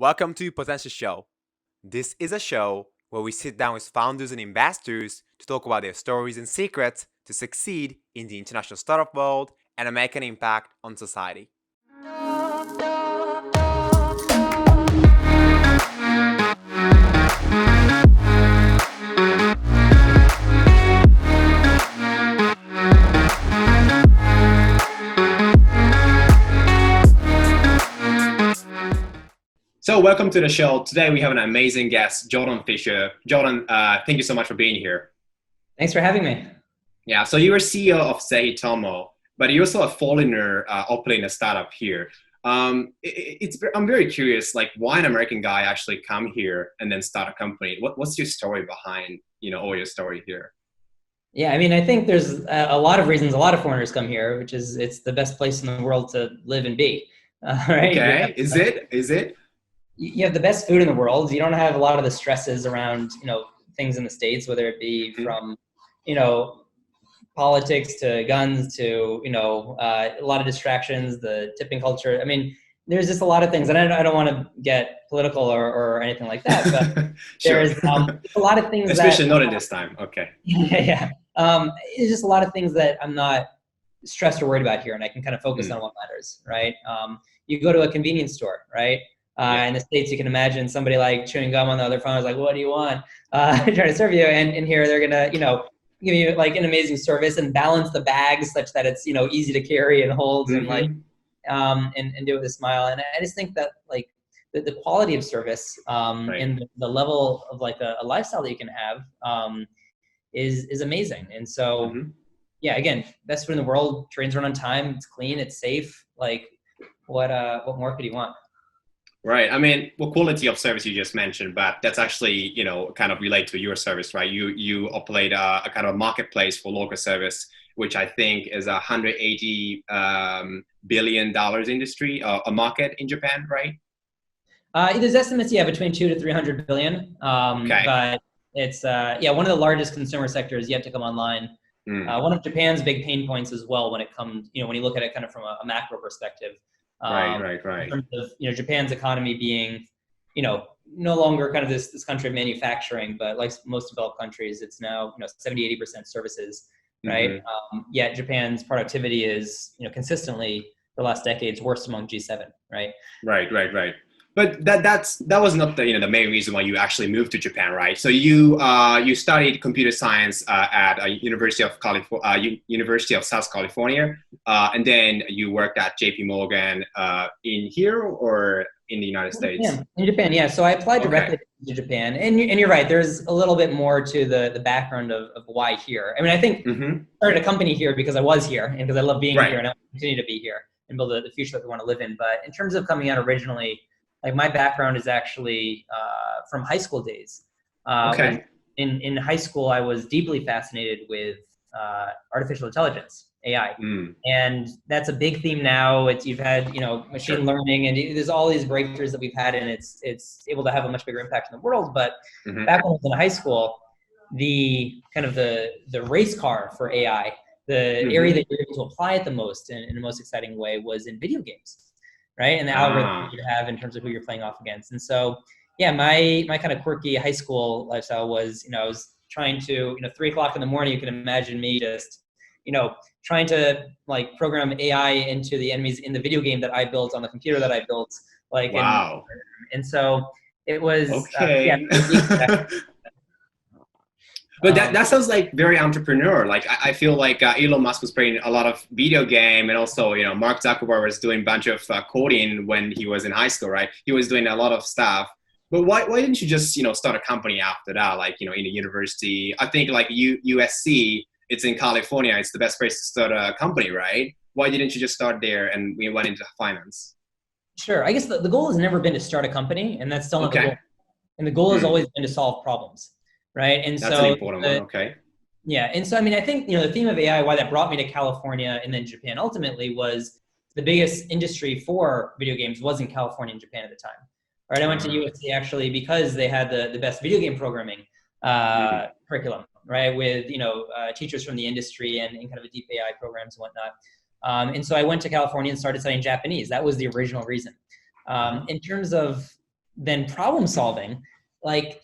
Welcome to Potential Show. This is a show where we sit down with founders and investors to talk about their stories and secrets to succeed in the international startup world and make an impact on society. So welcome to the show. Today we have an amazing guest, Jordan Fisher. Jordan, thank you so much for being here. Thanks for having me. Yeah, so you're CEO of Zehitomo, but you're also a foreigner operating a startup here. I'm very curious, like why an American guy actually come here and then start a company? What's your story behind, all your story here? Yeah, I mean, I think there's a lot of reasons a lot of foreigners come here, which is it's the best place in the world to live and be. Right? Okay, is it? You have the best food in the world. You don't have a lot of the stresses around, things in the States, whether it be from, politics to guns to, a lot of distractions, the tipping culture. I mean, there's just a lot of things, and I don't want to get political or anything like that, but Sure. there's a lot of things Especially not at this time. Okay. Yeah. It's just a lot of things that I'm not stressed or worried about here, and I can kind of focus on what matters, right? You go to a convenience store, right? In the States, you can imagine somebody like chewing gum on the other phone is like, what do you want? Trying to serve you. And here they're going to, give you like an amazing service and balance the bags such that it's, easy to carry and hold and like, and do it with a smile. And I just think that like the quality of service and the level of like a lifestyle that you can have is amazing. And so, yeah, again, best food in the world, trains run on time, it's clean, it's safe. Like what more could you want? Right. I mean, quality of service you just mentioned, but that's actually, kind of relate to your service, right? You operate a kind of marketplace for local service, which I think is a $180 billion industry, a market in Japan, right? There's estimates, between 200 to 300 billion. Okay. But it's, one of the largest consumer sectors yet to come online. One of Japan's big pain points as well when it comes, when you look at it kind of from a macro perspective. Right. In terms of, Japan's economy being, no longer kind of this country of manufacturing, but like most developed countries, it's now, 70, 80% services, right? Yet Japan's productivity is, consistently for the last decades worst among G7, right? Right. But that was not the main reason why you actually moved to Japan, right? So you studied computer science at University of South California, and then you worked at J.P. Morgan in here or in the United States? Yeah, in Japan, yeah. So I applied directly to Japan, and you're right. There's a little bit more to the background of why here. I mean, I think I started a company here because I was here and because I love being here, and I continue to be here and build the future that we want to live in. But in terms of coming out originally, like my background is actually from high school days. In high school, I was deeply fascinated with artificial intelligence, AI, and that's a big theme now. You've had machine learning, and there's all these breakthroughs that we've had, and it's able to have a much bigger impact in the world. But back when I was in high school, the kind of the race car for AI, the area that you're able to apply it the most in the most exciting way was in video games. Right, and the algorithm you have in terms of who you're playing off against. And so, my kind of quirky high school lifestyle was, I was trying to, 3 o'clock in the morning, you can imagine me just, trying to like program AI into the enemies in the video game that I built on the computer that I built. Like, wow. And so it was, But that sounds like very entrepreneur. Like I feel like Elon Musk was playing a lot of video game, and also Mark Zuckerberg was doing a bunch of coding when he was in high school, right? He was doing a lot of stuff. But why didn't you just start a company after that? Like in a university, I think like USC, it's in California. It's the best place to start a company, right? Why didn't you just start there and we went into finance? Sure, I guess the goal has never been to start a company, and that's still not the goal. And the goal has always been to solve problems. Right. And that's an important one. Okay. Yeah. And so, I mean, I think, the theme of AI, why that brought me to California and then Japan ultimately was the biggest industry for video games was in California and Japan at the time. All right. I went to USC actually because they had the best video game programming curriculum, right. With, teachers from the industry and kind of a deep AI programs and whatnot. And so I went to California and started studying Japanese. That was the original reason. In terms of then problem solving, like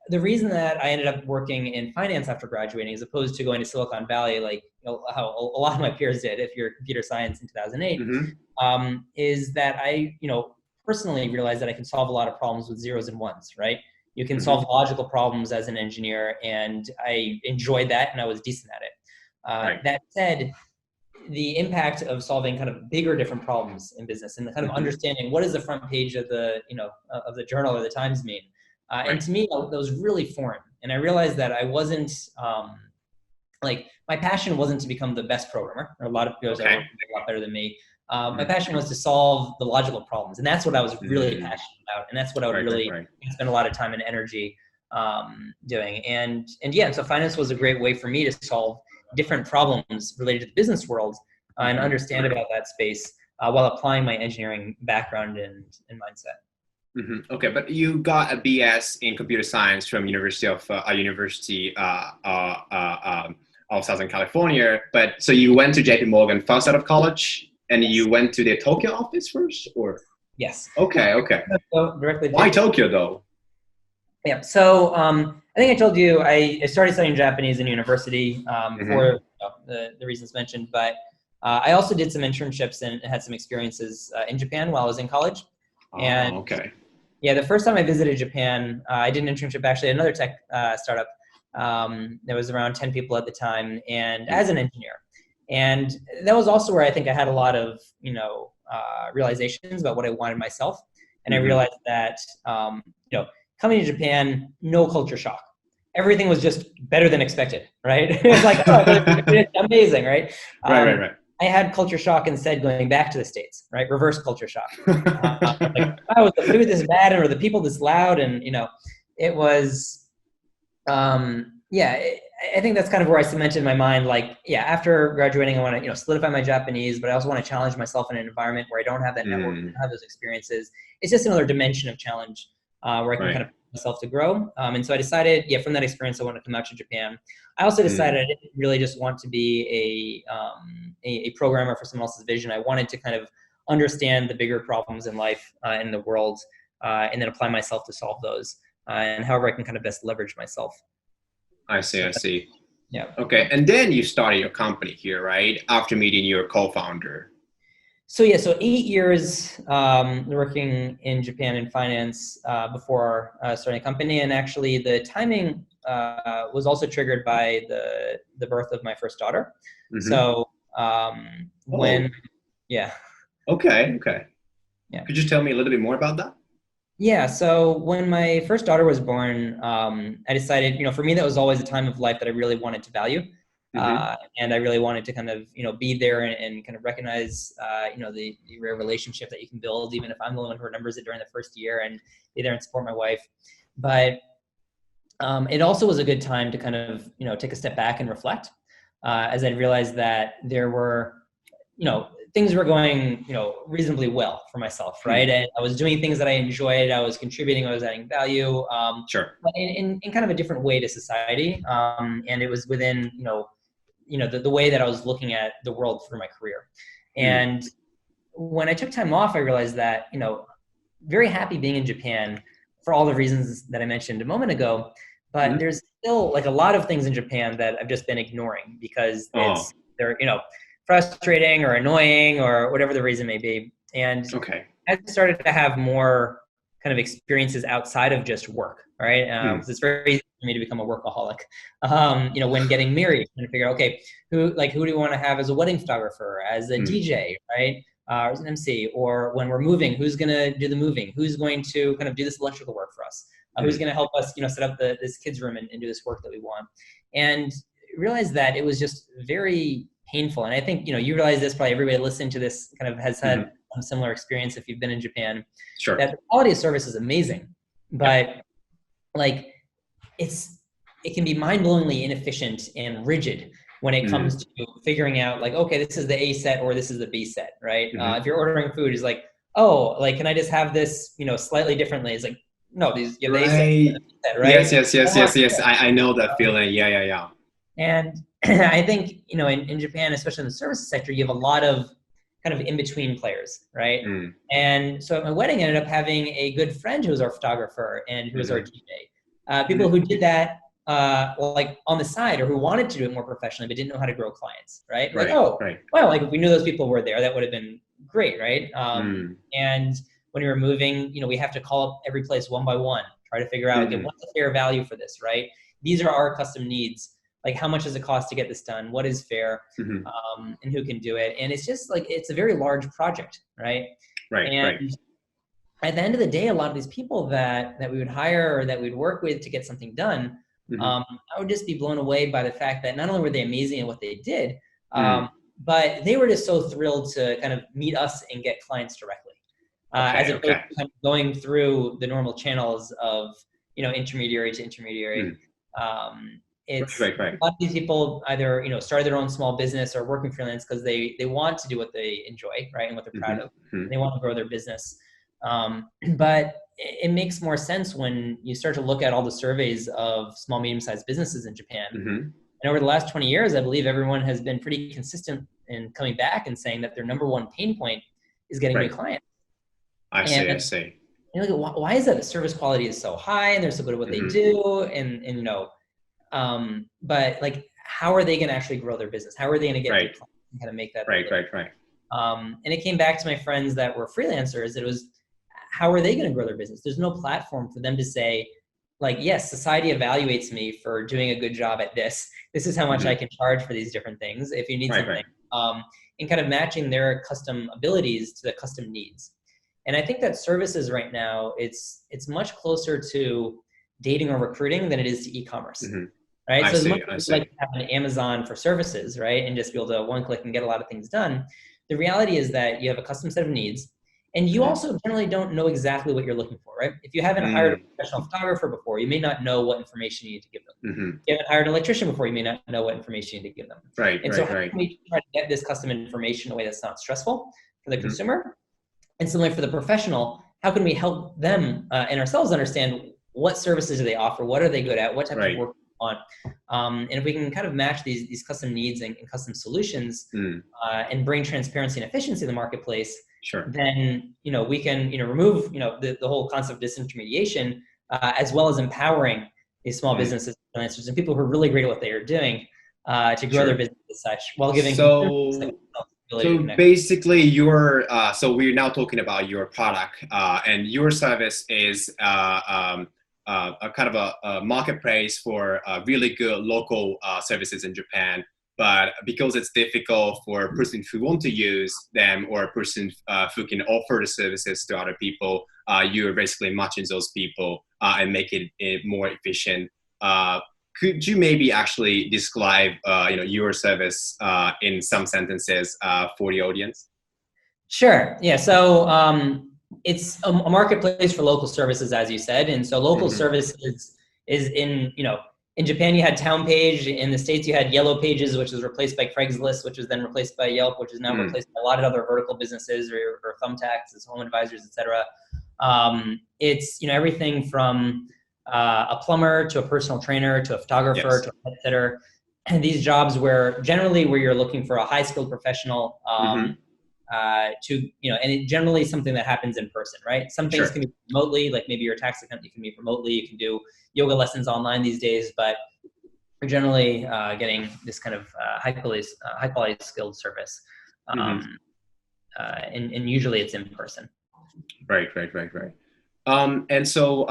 the reason that I ended up working in finance after graduating, as opposed to going to Silicon Valley, like how a lot of my peers did, if you're computer science in 2008, is that I, personally realized that I can solve a lot of problems with zeros and ones, right? You can solve logical problems as an engineer, and I enjoyed that, and I was decent at it. That said, the impact of solving kind of bigger, different problems in business, and the kind of understanding what does the front page of the, of the Journal or the Times mean. And to me, that was really foreign. And I realized that I wasn't, my passion wasn't to become the best programmer. There are a lot of people that work a lot better than me. My passion was to solve the logical problems. And that's what I was really passionate about. And that's what I would really spend a lot of time and energy doing. And so finance was a great way for me to solve different problems related to the business world and understand about that space while applying my engineering background and mindset. Okay, but you got a BS in computer science from University of Southern California. But so you went to J.P. Morgan first out of college, and you went to the Tokyo office first, or? Yes. Okay. Directly. Why Tokyo though? Yeah. So I think I told you I started studying Japanese in university for the reasons mentioned, but I also did some internships and had some experiences in Japan while I was in college. Yeah, the first time I visited Japan, I did an internship actually at another tech startup. There was around 10 people at the time, and as an engineer. And that was also where I think I had a lot of, realizations about what I wanted myself. And I realized that, coming to Japan, no culture shock. Everything was just better than expected, right? It's like, it's amazing, right? Right. I had culture shock instead going back to the States, right? Reverse culture shock. The food this bad or the people this loud. And, it was, I think that's kind of where I cemented in my mind, after graduating, I want to, solidify my Japanese, but I also want to challenge myself in an environment where I don't have that network, don't have those experiences. It's just another dimension of challenge where I can kind of myself to grow. And so I decided, from that experience, I want to come out to Japan. I also decided I didn't really just want to be a programmer for someone else's vision. I wanted to kind of understand the bigger problems in life and in the world, and then apply myself to solve those, and however I can kind of best leverage myself. I see. Yeah. Okay, and then you started your company here, right? After meeting your co-founder. So 8 years working in Japan in finance before starting a company, and actually the timing was also triggered by the birth of my first daughter. So Okay. Yeah. Could you tell me a little bit more about that? Yeah. So when my first daughter was born, I decided, for me, that was always a time of life that I really wanted to value. And I really wanted to kind of, be there and kind of recognize, the rare relationship that you can build, even if I'm the one who remembers it during the first year, and be there and support my wife. But it also was a good time to kind of, take a step back and reflect, as I realized that there were, things were going, reasonably well for myself, right? And I was doing things that I enjoyed. I was contributing. I was adding value. But in kind of a different way to society. And it was within, the way that I was looking at the world through my career. And when I took time off, I realized that, very happy being in Japan for all the reasons that I mentioned a moment ago. But there's still a lot of things in Japan that I've just been ignoring because they're, frustrating or annoying or whatever the reason may be. And I started to have more kind of experiences outside of just work, right? It's very easy for me to become a workaholic. When getting married, and figure, okay, who do we want to have as a wedding photographer, as a DJ, right? Or as an MC, or when we're moving, who's going to do the moving? Who's going to kind of do this electrical work for us? Who's going to help us, set up this kids' room and do this work that we want? And realized that it was just very painful. And I think, you realize this, probably everybody listening to this kind of has had some similar experience if you've been in Japan. That the quality of service is amazing, but it can be mind-blowingly inefficient and rigid when it comes to figuring out okay, this is the A set or this is the B set, right? If you're ordering food, it's can I just have this, slightly differently? It's no, these you have the A set and the B set, right? Yes. I know that feeling. Yeah. And I think, in Japan, especially in the services sector, you have a lot of kind of in-between players, right? Mm. And so at my wedding, I ended up having a good friend who was our photographer and who was our DJ. People who did that like on the side, or who wanted to do it more professionally but didn't know how to grow clients, right? Like, oh, well, like if we knew those people were there, that would have been great, right? And when we were moving, you know, we have to call up every place one by one, try to figure out, okay, what's the fair value for this, right? These are our custom needs. Like, how much does it cost to get this done? What is fair? And who can do it? And it's just like, it's a very large project, right? And at the end of the day, a lot of these people that we would hire or that we'd work with to get something done, I would just be blown away by the fact that not only were they amazing at what they did, but they were just so thrilled to kind of meet us and get clients directly, as opposed to kind of going through the normal channels of, you know, intermediary to intermediary. It's a lot of these people either, you know, started their own small business or working freelance because they want to do what they enjoy, right, and what they're proud of. And they want to grow their business. But it makes more sense when you start to look at all the surveys of small, medium-sized businesses in Japan. And over the last 20 years, I believe everyone has been pretty consistent in coming back and saying that their number one pain point is getting new clients. I see. You know, like, why is that? The service quality is so high and they're so good at what they do. And you know, but like, how are they going to actually grow their business? How are they going to get new clients and kind of make that? And it came back to my friends that were freelancers. It was, how are they going to grow their business? There's no platform for them to say, like, yes, society evaluates me for doing a good job at this. This is how much I can charge for these different things if you need something. And kind of matching their custom abilities to the custom needs. And I think that services right now, it's much closer to dating or recruiting than it is to e-commerce. Right? So as much as like to have an Amazon for services, right, and just be able to one click and get a lot of things done, the reality is that you have a custom set of needs. And you also generally don't know exactly what you're looking for, right? If you haven't hired a professional photographer before, you may not know what information you need to give them. If you haven't hired an electrician before, you may not know what information you need to give them. And so how can we try to get this custom information in a way that's not stressful for the consumer? And similarly for the professional, how can we help them and ourselves understand what services do they offer? What are they good at? What type of work do they want? And if we can kind of match these custom needs and custom solutions and bring transparency and efficiency in the marketplace, then, you know, we can, you know, remove, you know, the whole concept of disintermediation, as well as empowering these small businesses, freelancers, and people who are really great at what they are doing to grow their business as such, while giving. So basically, your so we're now talking about your product, and your service is a kind of a marketplace for really good local services in Japan. But because it's difficult for a person who want to use them or a person who can offer the services to other people, you're basically matching those people and make it more efficient. Could you maybe actually describe you know, your service in some sentences for the audience? Sure. Yeah. So it's a marketplace for local services, as you said, and so local services is in, you know, in Japan, you had Town Page. In the States, you had Yellow Pages, which was replaced by Craigslist, which was then replaced by Yelp, which is now replaced by a lot of other vertical businesses or thumbtacks, home advisors, etc. It's, you know, everything from a plumber to a personal trainer to a photographer to a pet sitter. And these jobs where you're looking for a high-skilled professional to, you know, and it generally is something that happens in person, right? Some things can be remotely, like maybe your tax account, you can meet remotely, you can do yoga lessons online these days, but we're generally getting this kind of high quality skilled service. And usually it's in person. Right. And so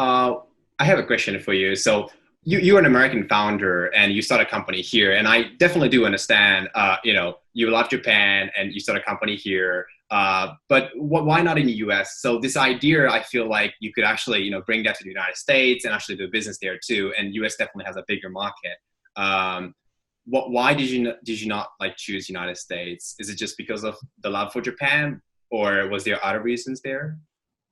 I have a question for you. So you're an American founder and you start a company here, and I definitely do understand, you know, you love Japan and you start a company here, but why not in the US? So this idea, I feel like you could actually, you know, bring that to the United States and actually do business there too. And US definitely has a bigger market. Why did you not like choose United States? Is it just because of the love for Japan, or was there other reasons there?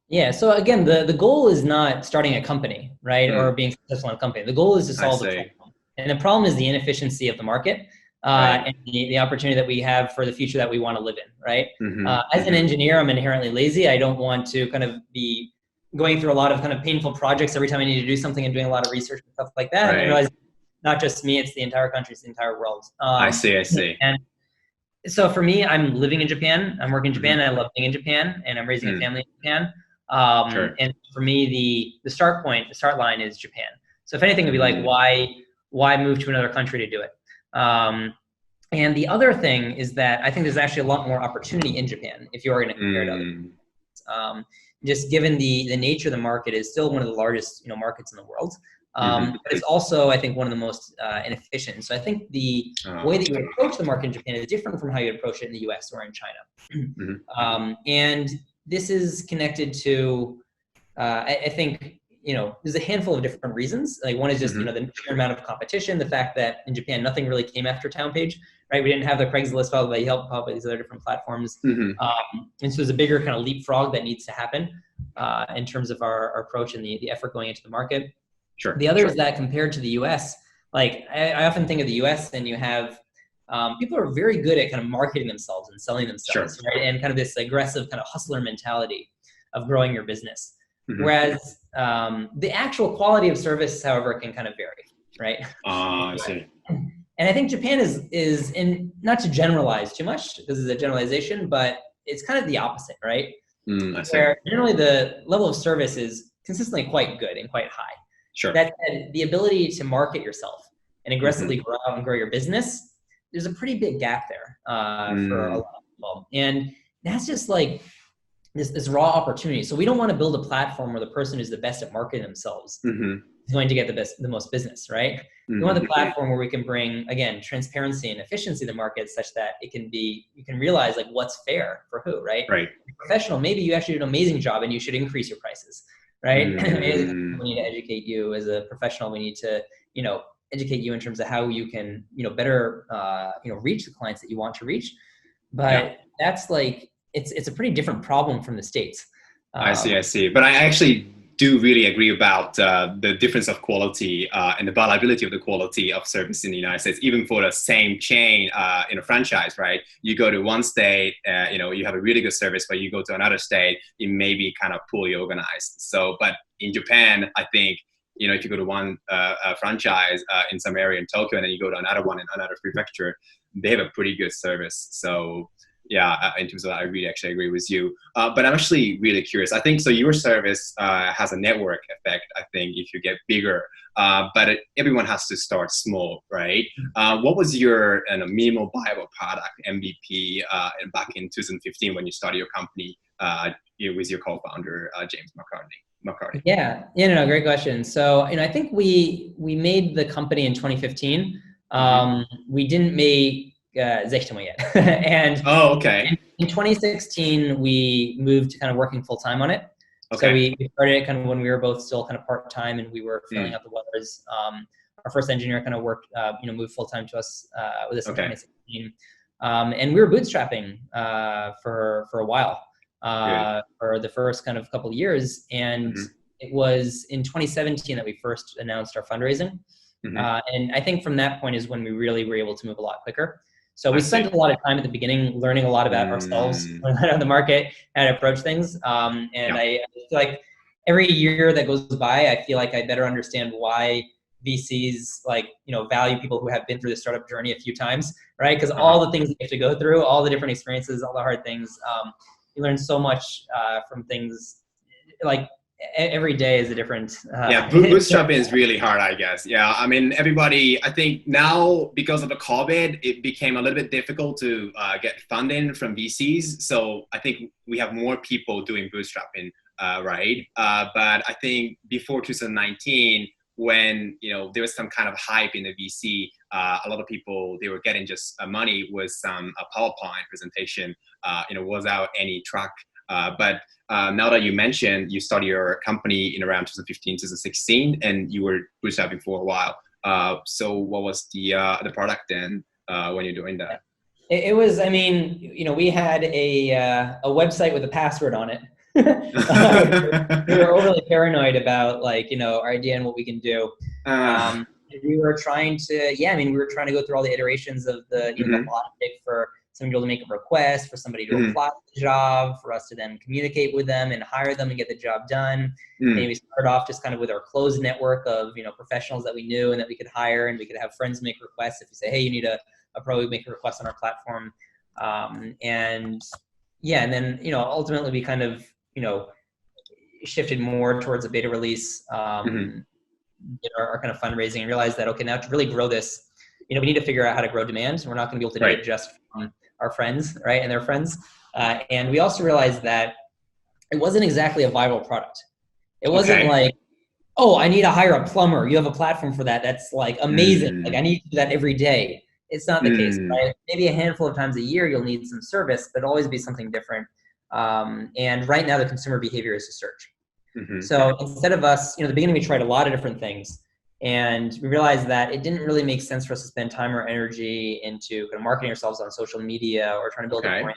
Yeah. So again, the goal is not starting a company, right? Or being successful in a company. The goal is to solve the problem. And the problem is the inefficiency of the market and the opportunity that we have for the future that we want to live in, right? As an engineer, I'm inherently lazy. I don't want to kind of be going through a lot of kind of painful projects every time I need to do something and doing a lot of research and stuff like that. And I realize not just me, it's the entire country, it's the entire world. I see. So for me, I'm living in Japan. I'm working in Japan. And I love being in Japan, and I'm raising a family in Japan. And for me, the start line is Japan. So if anything, it'd be like, why move to another country to do it? And the other thing is that I think there's actually a lot more opportunity in Japan if you are going to compare to other. Just given the nature of the market is still one of the largest markets in the world. But it's also, I think, one of the most inefficient. So I think the way that you would approach the market in Japan is different from how you approach it in the US or in China. And this is connected to, I think, there's a handful of different reasons. Like one is just, the sheer amount of competition, the fact that in Japan, nothing really came after TownPage, right? We didn't have the Craigslist followed by Yelp, followed by these other different platforms. And so there's a bigger kind of leapfrog that needs to happen in terms of our approach and the effort going into the market. Sure. The other is that compared to the US, like I often think of the US and you have people are very good at kind of marketing themselves and selling themselves, right? And kind of this aggressive kind of hustler mentality of growing your business. Whereas the actual quality of service, however, can kind of vary, right? I see. And I think Japan is in, not to generalize too much, this is a generalization, but it's kind of the opposite, right? I see. Where generally the level of service is consistently quite good and quite high. Sure. That said, the ability to market yourself and aggressively grow out and grow your business, there's a pretty big gap there for a lot of people. And that's just like this raw opportunity. So we don't want to build a platform where the person who's the best at marketing themselves is going to get the most business, right? We want the platform where we can bring, again, transparency and efficiency to the market such that you can realize like what's fair for who, right? Right. Professional, maybe you actually do an amazing job and you should increase your prices. Right? We need to educate you as a professional. We need to, educate you in terms of how you can, better, reach the clients that you want to reach. But that's like, it's a pretty different problem from the States. I see. But I actually do really agree about the difference of quality and the variability of the quality of service in the United States, even for the same chain in a franchise, right? You go to one state, you have a really good service, but you go to another state, it may be kind of poorly organized. So, but in Japan, I think, if you go to one franchise in some area in Tokyo and then you go to another one in another prefecture, they have a pretty good service. So yeah, in terms of that, I really actually agree with you. But I'm actually really curious. I think so. Your service has a network effect. I think if you get bigger, but everyone has to start small, right? What was your minimal viable product MVP back in 2015 when you started your company with your co-founder James McCartney? Yeah, no, great question. So I think we made the company in 2015. We didn't make Zehitomo yet. And okay. In 2016, we moved to kind of working full time on it. Okay. So we started it kind of when we were both still kind of part time and we were filling out the waters. Our first engineer kind of worked, moved full time to us with us in 2016. And we were bootstrapping for a while for the first kind of couple of years. And it was in 2017 that we first announced our fundraising. And I think from that point is when we really were able to move a lot quicker. So we spent a lot of time at the beginning learning a lot about ourselves, learning the market, how to approach things. I feel like every year that goes by, I feel like I better understand why VCs value people who have been through the startup journey a few times, right? Because all the things you have to go through, all the different experiences, all the hard things, you learn so much from things. Like every day is a different bootstrapping is really hard, I guess. I mean, everybody, I think now because of the COVID, it became a little bit difficult to get funding from VCs. So I think we have more people doing bootstrapping, right? But I think before 2019, when there was some kind of hype in the VC, a lot of people, they were getting just money with some PowerPoint presentation, without any track. But now that you mentioned you started your company in around 2015, 2016, and you were bootstrapping for a while. So what was the product then when you're doing that? It was, we had a website with a password on it. We were overly paranoid about our idea and what we can do. We were trying to, we were trying to go through all the iterations of the logic for somebody to make a request, for somebody to apply for the job, for us to then communicate with them and hire them and get the job done. And we started off just kind of with our closed network of, professionals that we knew and that we could hire, and we could have friends make requests. If you say, hey, you need a pro, make a request on our platform. And yeah, and then, ultimately we kind of, shifted more towards a beta release, did our kind of fundraising, and realized that, okay, now to really grow this, we need to figure out how to grow demand. We're not going to be able to do it just from our friends, right, and their friends. And we also realized that it wasn't exactly a viral product. It wasn't like, oh, I need to hire a plumber. You have a platform for that. That's like amazing. Like I need to do that every day. It's not the case, right? Maybe a handful of times a year you'll need some service, but it'll always be something different. And right now the consumer behavior is to search. So instead of us, at the beginning we tried a lot of different things, and we realized that it didn't really make sense for us to spend time or energy into kind of marketing ourselves on social media or trying to build a brand.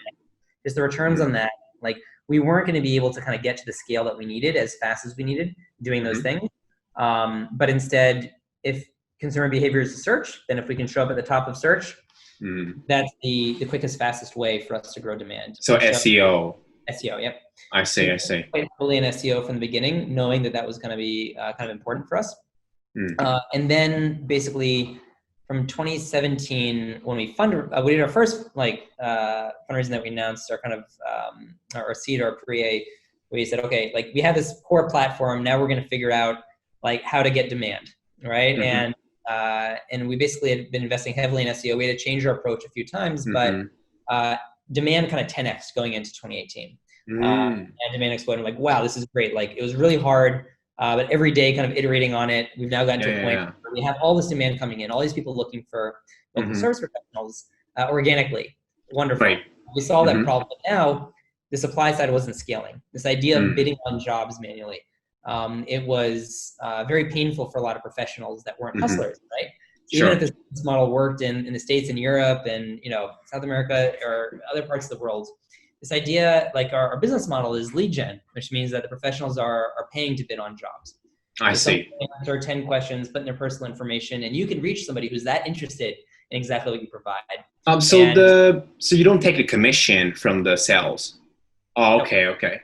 Because the returns on that, like we weren't going to be able to kind of get to the scale that we needed as fast as we needed doing those things. But instead, if consumer behavior is to search, then if we can show up at the top of search, that's the quickest, fastest way for us to grow demand. So SEO. SEO, yep. I see. Quite heavily in SEO from the beginning, knowing that was going to be kind of important for us. And then basically from 2017, when we did our first fundraising that we announced, our kind of our seed, our pre-A, we said, okay, like we have this core platform. Now we're going to figure out like how to get demand, right? And we basically had been investing heavily in SEO. We had to change our approach a few times, but demand kind of 10x going into 2018. And demand exploded. Like, wow, this is great. Like it was really hard, but every day kind of iterating on it, we've now gotten to a point where we have all this demand coming in, all these people looking for local service professionals organically. Wonderful. We solved that problem, but now the supply side wasn't scaling. This idea of bidding on jobs manually. It was very painful for a lot of professionals that weren't hustlers, right? Even if this model worked in the States and Europe and South America or other parts of the world, this idea, like our business model is lead gen, which means that the professionals are paying to bid on jobs. I see. Answer 10 questions, put in their personal information, and you can reach somebody who's that interested in exactly what you provide. So you don't take a commission from the sales. Oh, okay.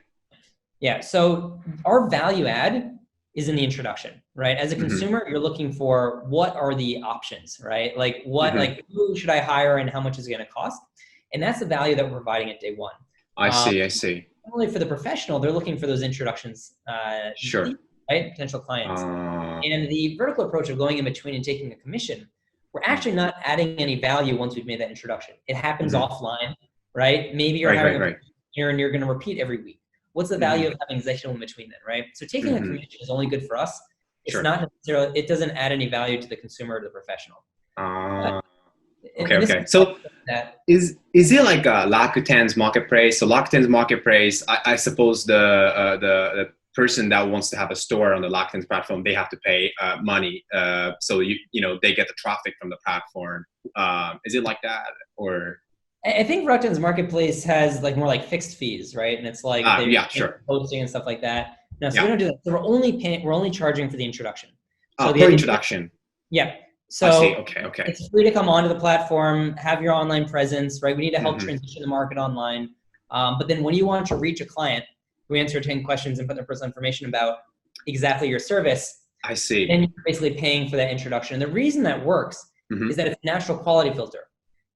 Yeah. So our value add is in the introduction, right? As a consumer, you're looking for what are the options, right? Like like who should I hire and how much is it going to cost? And that's the value that we're providing at day one. I see. Not only for the professional, they're looking for those introductions, right? Potential clients. And the vertical approach of going in between and taking a commission, we're actually not adding any value once we've made that introduction. It happens offline, right? Maybe you're hiring a here and you're going to repeat every week. What's the value of having Zehitomo in between then, right? So taking a commission is only good for us. It's not necessarily, it doesn't add any value to the consumer or to the professional. Okay. So is it like a Rakuten's marketplace? So Rakuten's marketplace, I suppose the person that wants to have a store on the Rakuten's platform, they have to pay money. So they get the traffic from the platform. Is it like that, or? I think Rakuten's marketplace has like more like fixed fees, right? And it's like posting and stuff like that. No, so we don't do that. So we're only charging for the introduction. So per introduction. Yeah. So I see. Okay. It's free to come onto the platform, have your online presence, right? We need to help transition the market online. But then when you want to reach a client, we answer 10 questions and put their personal information about exactly your service. I see. Then you're basically paying for that introduction. And the reason that works is that it's a natural quality filter.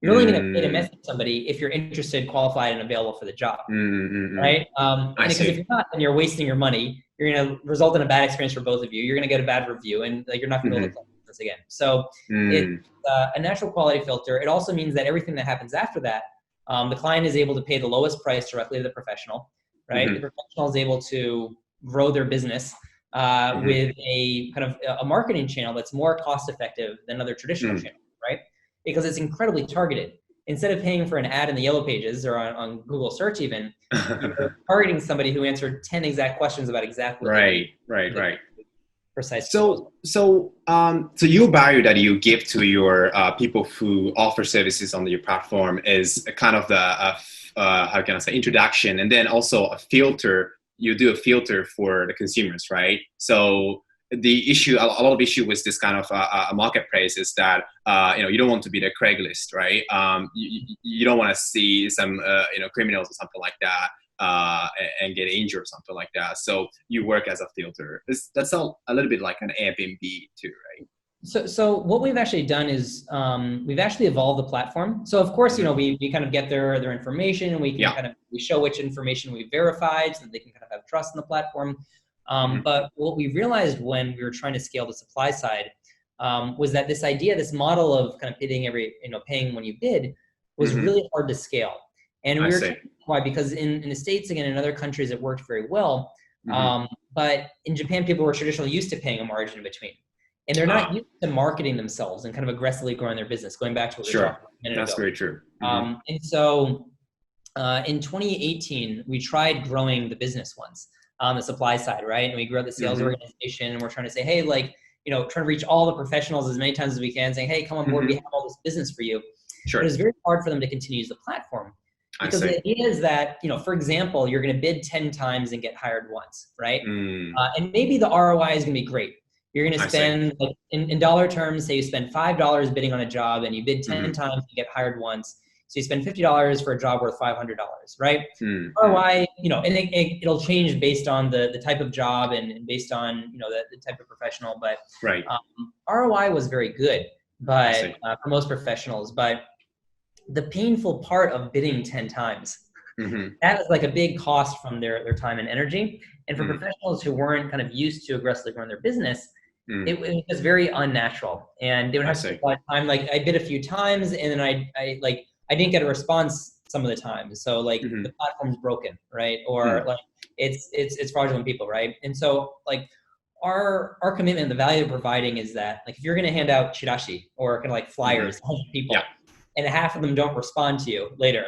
You're only going to pay to message somebody if you're interested, qualified, and available for the job, right? Because if you're not, then you're wasting your money. You're going to result in a bad experience for both of you. You're going to get a bad review, and like you're not going to be able to close this again. So it's a natural quality filter. It also means that everything that happens after that, the client is able to pay the lowest price directly to the professional, right? The professional is able to grow their business with a kind of a marketing channel that's more cost effective than other traditional channels, right? Because it's incredibly targeted. Instead of paying for an ad in the yellow pages or on Google search even, you're targeting somebody who answered 10 exact questions about exactly right. Precise. So your value that you give to your people who offer services on your platform is a kind of the how can I say, introduction, and then also a filter. You do a filter for the consumers, right? So the issue, a lot of issue with this kind of a marketplace is that you don't want to be the Craigslist, right? You don't want to see some criminals or something like that and get injured or something like that. So you work as a filter. That's a little bit like an Airbnb too, right? So what we've actually done is we've actually evolved the platform. So of course, we kind of get their information, and we can we show which information we verified so that they can kind of have trust in the platform. But what we realized when we were trying to scale the supply side was that this idea, this model of kind of paying when you bid was really hard to scale. And we were trying to why? Because in the States, again, in other countries, it worked very well. But in Japan, people were traditionally used to paying a margin in between. And they're not used to marketing themselves and kind of aggressively growing their business, going back to what we were talking about a minute ago. That's very true. And so in 2018, we tried growing the business once on the supply side, right? And we grew the sales organization, and we're trying to say, hey, trying to reach all the professionals as many times as we can, saying, hey, come on board, we have all this business for you. But it's very hard for them to continue to use the platform. Because the idea is that, for example, you're going to bid 10 times and get hired once, right? And maybe the ROI is going to be great. You're going to spend, in dollar terms, say you spend $5 bidding on a job and you bid 10 times and get hired once. So you spend $50 for a job worth $500, right? ROI, and it'll change based on the type of job and based on, the type of professional. But ROI was very good for most professionals. But the painful part of bidding 10 times, that is like a big cost from their time and energy. And for professionals who weren't kind of used to aggressively growing their business, it was very unnatural. And they would have to spend a lot of time. Like I bid a few times, and then I didn't get a response some of the time. So the platform's broken, right? Or it's fraudulent people, right? And so our commitment, the value of providing is that if you're going to hand out chirashi or kind of flyers to people, and half of them don't respond to you later,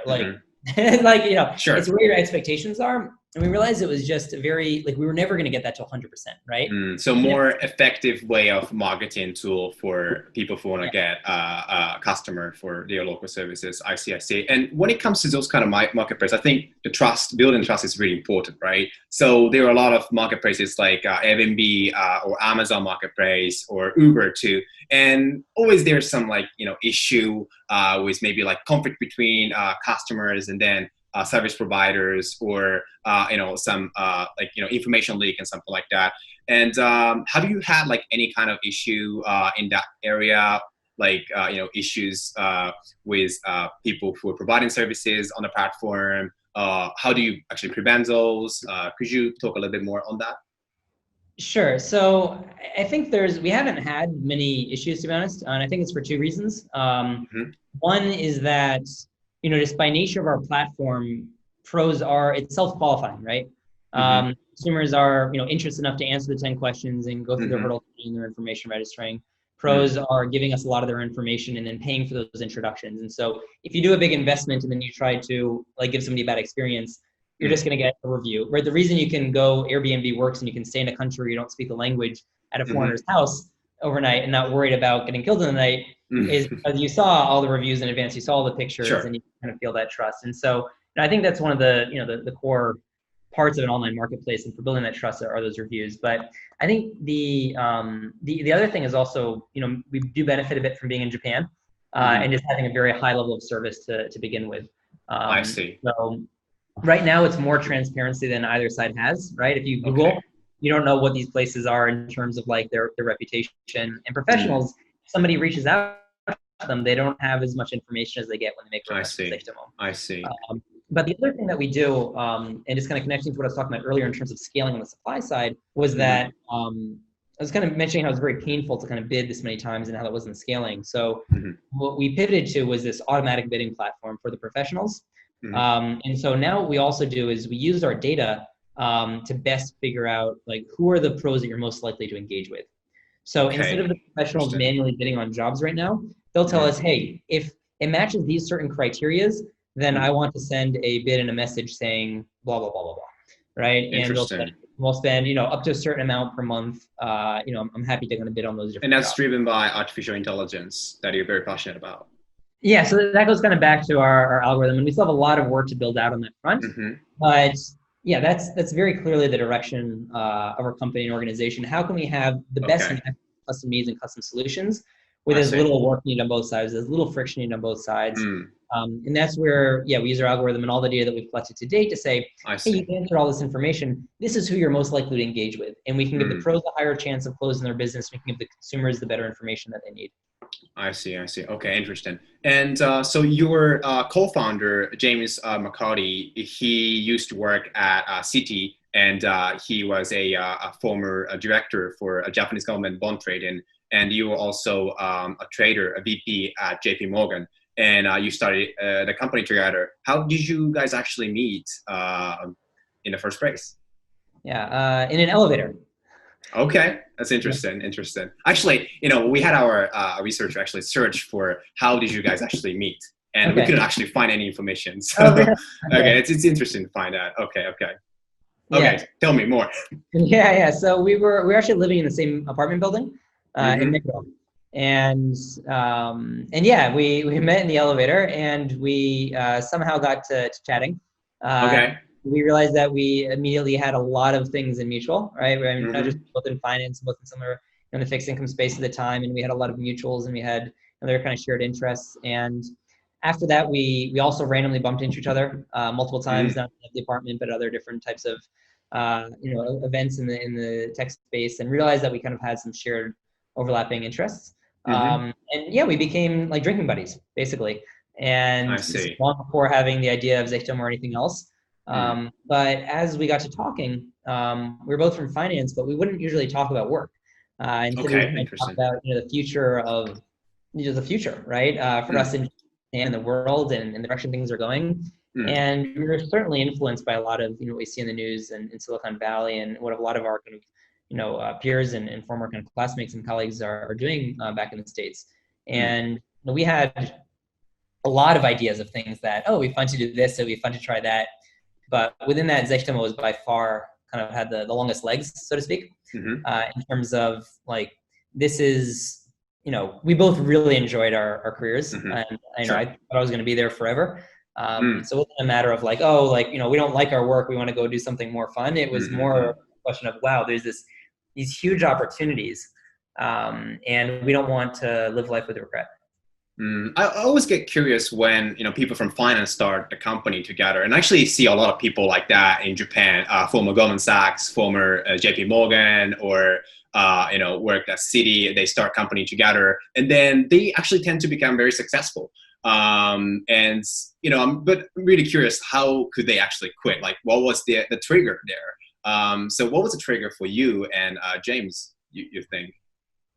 it's where your expectations are. And we realized it was just we were never going to get that to 100%, right? So more effective way of marketing tool for people who want to get a customer for their local services. I see. And when it comes to those kind of marketplaces, I think building trust is really important, right? So there are a lot of marketplaces like Airbnb or Amazon Marketplace or Uber too. And always there's some issue with maybe conflict between customers and then service providers, or some information leak and something like that. And have you had any kind of issue in that area, issues with people who are providing services on the platform? How do you actually prevent those? Could you talk a little bit more on that? Sure. So I think we haven't had many issues, to be honest, and I think it's for two reasons. One is that just by nature of our platform, it's self-qualifying, right? Consumers are, interested enough to answer the 10 questions and go through their hurdle and their information registering. Pros are giving us a lot of their information and then paying for those introductions. And so if you do a big investment and then you try to give somebody a bad experience, you're just going to get a review, right? The reason you can go Airbnb works and you can stay in a country where you don't speak the language at a foreigner's house overnight and not worried about getting killed in the night is because you saw all the reviews in advance, you saw all the pictures, and you kind of feel that trust. And so I think that's one of the core parts of an online marketplace, and for building that trust are those reviews. But I think the other thing is also, we do benefit a bit from being in Japan and just having a very high level of service to begin with. I see. So right now it's more transparency than either side has, right? If you Google, you don't know what these places are in terms of their reputation. And professionals, somebody reaches out to them, they don't have as much information as they get when they make requests to Zehitomo. I see. But the other thing that we do, and just kind of connecting to what I was talking about earlier in terms of scaling on the supply side, was that I was kind of mentioning how it was very painful to kind of bid this many times and how that wasn't scaling. So what we pivoted to was this automatic bidding platform for the professionals. And so now what we also do is we use our data to best figure out who are the pros that you're most likely to engage with. So instead of the professionals manually bidding on jobs right now, they'll tell us, hey, if it matches these certain criterias, then I want to send a bid and a message saying blah, blah, blah, blah, blah, right? And we'll spend, up to a certain amount per month. I'm happy to kind of bid on those different And that's jobs. driven by artificial intelligence that you're very passionate about. Yeah, so that goes kind of back to our algorithm, and we still have a lot of work to build out on that front. But yeah, that's very clearly the direction of our company and organization. How can we have the best custom needs and custom solutions with as little work needed on both sides, as little friction needed on both sides, And that's where, yeah, we use our algorithm and all the data that we've collected to date to say, hey, you answered all this information. This is who you're most likely to engage with. And we can give the pros a higher chance of closing their business. We can give the consumers the better information that they need. I see. Okay, interesting. And so your co-founder, James McCarty, he used to work at Citi, and he was a former director for a Japanese government bond trading. And you were also a trader, a VP at J.P. Morgan, and you started the company together. How did you guys actually meet in the first place? Yeah, in an elevator. Okay, that's interesting. Interesting. Actually, we had our researcher actually search for how did you guys actually meet, and we couldn't actually find any information. So, okay, it's interesting to find out. Okay, tell me more. Yeah. So we were actually living in the same apartment building in Midvale, and yeah, we met in the elevator, and we somehow got to chatting. We realized that we immediately had a lot of things in mutual, right? I mean, not just both in finance, both in similar in the fixed income space at the time, and we had a lot of mutuals, and we had other kind of shared interests. And after that, we also randomly bumped into each other multiple times, not at the apartment, but other different types of events in the tech space, and realized that we kind of had some shared overlapping interests. And yeah, we became like drinking buddies, basically. And long before having the idea of Zehitomo or anything else. But as we got to talking, we were both from finance, but we wouldn't usually talk about work. Instead we would talk about the future of the future, right? For us in the world and the direction things are going. And we were certainly influenced by a lot of what we see in the news and in Silicon Valley, and what a lot of our kind of peers and former kind of classmates and colleagues are doing back in the States. And we had a lot of ideas of things that, oh, it'd be fun to do this, it'd be fun to try that. But within that, Zehitomo was by far kind of had the longest legs, so to speak, in terms of like, this is, we both really enjoyed our careers. And I thought I was going to be there forever. So it wasn't a matter of like, oh, like, we don't like our work, we want to go do something more fun. It was more a question of, wow, there's these huge opportunities, and we don't want to live life with regret. I always get curious when people from finance start a company together, and I actually see a lot of people like that in Japan, former Goldman Sachs, former J.P. Morgan, or worked at Citi. They start company together, and then they actually tend to become very successful. And I'm really curious, how could they actually quit? Like, what was the trigger there? So what was the trigger for you and James, you think?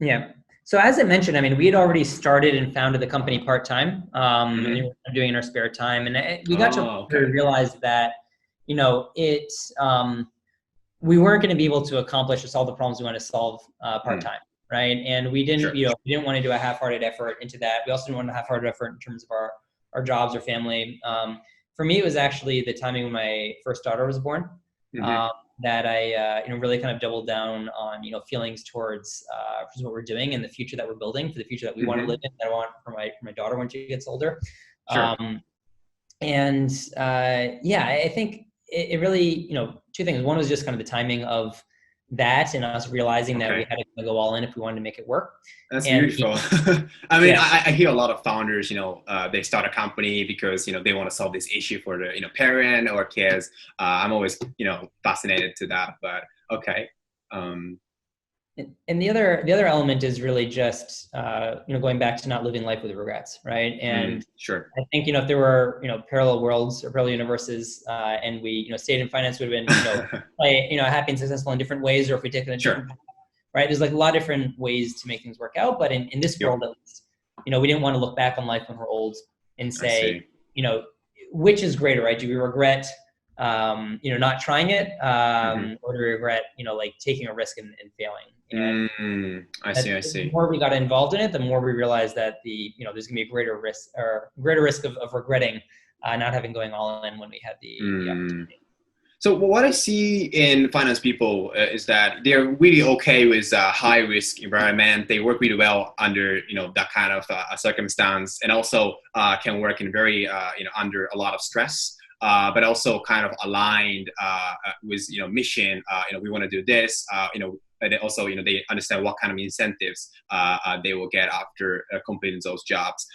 Yeah. So as I mentioned, I mean, we had already started and founded the company part-time, and we were doing it in our spare time. And we got to a point where we realized that, we weren't going to be able to accomplish or solve the problems we want to solve part-time, right? And we didn't, we didn't want to do a half-hearted effort into that. We also didn't want a half-hearted effort in terms of our jobs or family. For me, it was actually the timing when my first daughter was born. That I really kind of doubled down on feelings towards what we're doing and the future that we're building, for the future that we want to live in, that I want for my daughter when she gets older. I think it really two things. One was just kind of the timing of that, and us realizing that we had to go all in if we wanted to make it work. That's beautiful. I mean, I hear a lot of founders, they start a company because, they want to solve this issue for the, parent or kids. I'm always, fascinated to that, but okay. And the other element is really just, going back to not living life with regrets, right? And I think, if there were, parallel worlds or parallel universes, and we, stayed in finance, would have been, happy and successful in different ways, or if we take a different path, right? There's like a lot of different ways to make things work out, but in this world, at least, we didn't want to look back on life when we're old and say, which is greater, right? Do we regret, not trying it, or do we regret, like taking a risk and failing? And I see. The more we got involved in it, the more we realized that there's gonna be a greater risk of regretting not having going all in when we had the opportunity. So what I see in finance people is that they're really okay with high risk environment. They work really well under that kind of circumstance, and also can work in very under a lot of stress. But also kind of aligned with mission. We want to do this. But also they understand what kind of incentives they will get after completing those jobs.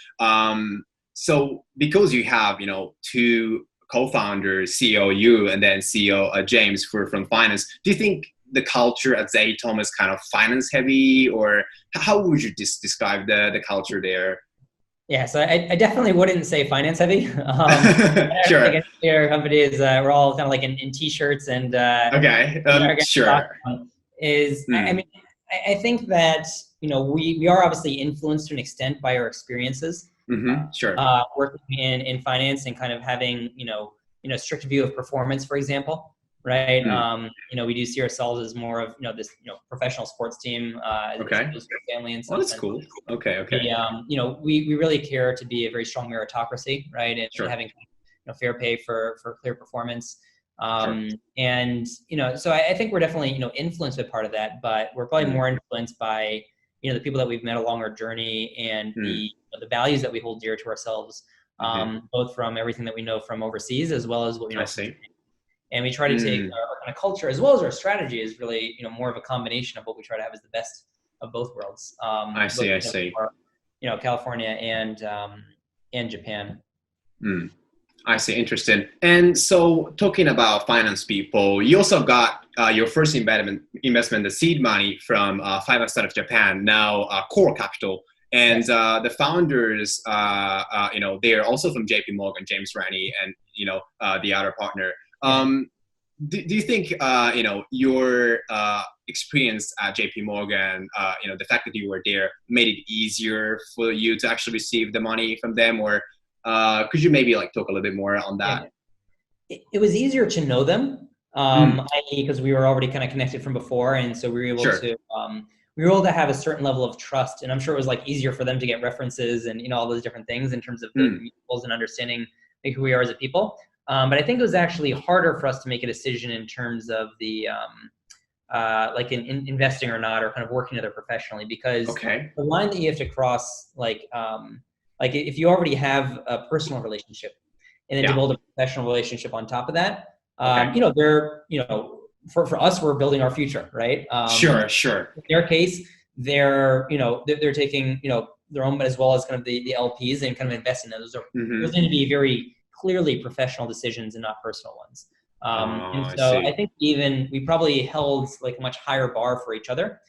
So because you have, two co-founders, CEO you and then CEO James from finance, do you think the culture at Zehitomo is kind of finance heavy, or how would you describe the culture there? Yeah, so I definitely wouldn't say finance heavy. Sure. Our company is we're all kind of like in t-shirts and Okay. Sure. I mean, I think that we are obviously influenced to an extent by our experiences. Sure. Working in finance and kind of having strict view of performance, for example, right? We do see ourselves as more of this professional sports team as opposed to a family in some that's sense. cool. Okay. We really care to be a very strong meritocracy, right? And having fair pay for clear performance. And so I think we're definitely influenced by part of that, but we're probably more influenced by the people that we've met along our journey and the values that we hold dear to ourselves, both from everything that we know from overseas as well as what we know from Japan. And we try to take our kind of culture as well as our strategy is really more of a combination of what we try to have as the best of both worlds. I see. For, California and Japan. I see. Interesting. And so, talking about finance people, you also got your first investment, the seed money from Vice President of Japan, now Core Capital, and the founders, they're also from J.P. Morgan, James Rennie, and the other partner. Do you think your experience at J.P. Morgan, the fact that you were there, made it easier for you to actually receive the money from them, or could you maybe talk a little bit more on that? It was easier to know them, because we were already kind of connected from before, and so we were able to have a certain level of trust, and I'm sure it was easier for them to get references and all those different things in terms of building mutuals and understanding who we are as a people. But I think it was actually harder for us to make a decision in terms of the in investing or not, or kind of working together professionally, because the line that you have to cross, if you already have a personal relationship and then to build a professional relationship on top of that, for us, we're building our future, right? Sure. In their case, they're taking, their own, as well as kind of the LPs and kind of investing in those. Those need to be very clearly professional decisions and not personal ones. And so I think we probably held a much higher bar for each other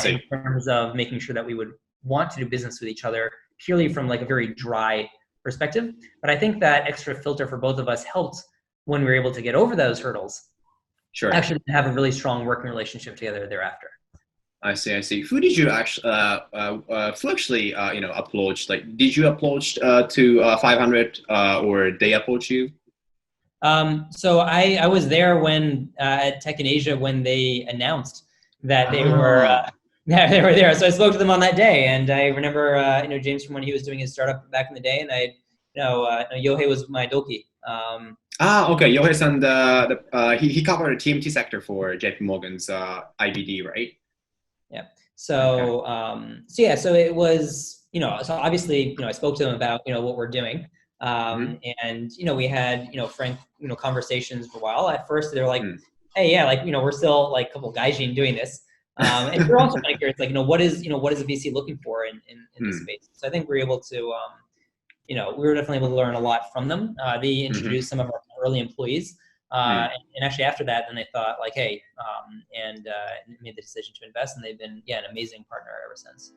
in terms of making sure that we would want to do business with each other purely from a very dry perspective. But I think that extra filter for both of us helped when we were able to get over those hurdles. Actually have a really strong working relationship together thereafter. I see. Who did you actually approach? Did you approach to 500 or they approach you? So I was there when at Tech in Asia when they announced that they were there. So I spoke to them on that day, and I remember James from when he was doing his startup back in the day, and Yohei was my doki. Okay. Yohei-san, he covered the TMT sector for JP Morgan's IBD, right? Yeah. So so it was so obviously I spoke to them about what we're doing, and we had frank conversations for a while. At first they're like, hey, we're still a couple gaijin doing this, and we're also kind of curious what is a VC looking for in this space. So I think we're able to we were definitely able to learn a lot from them. They introduced some of our early employees. And actually after that, then they thought hey, and made the decision to invest, and they've been an amazing partner ever since.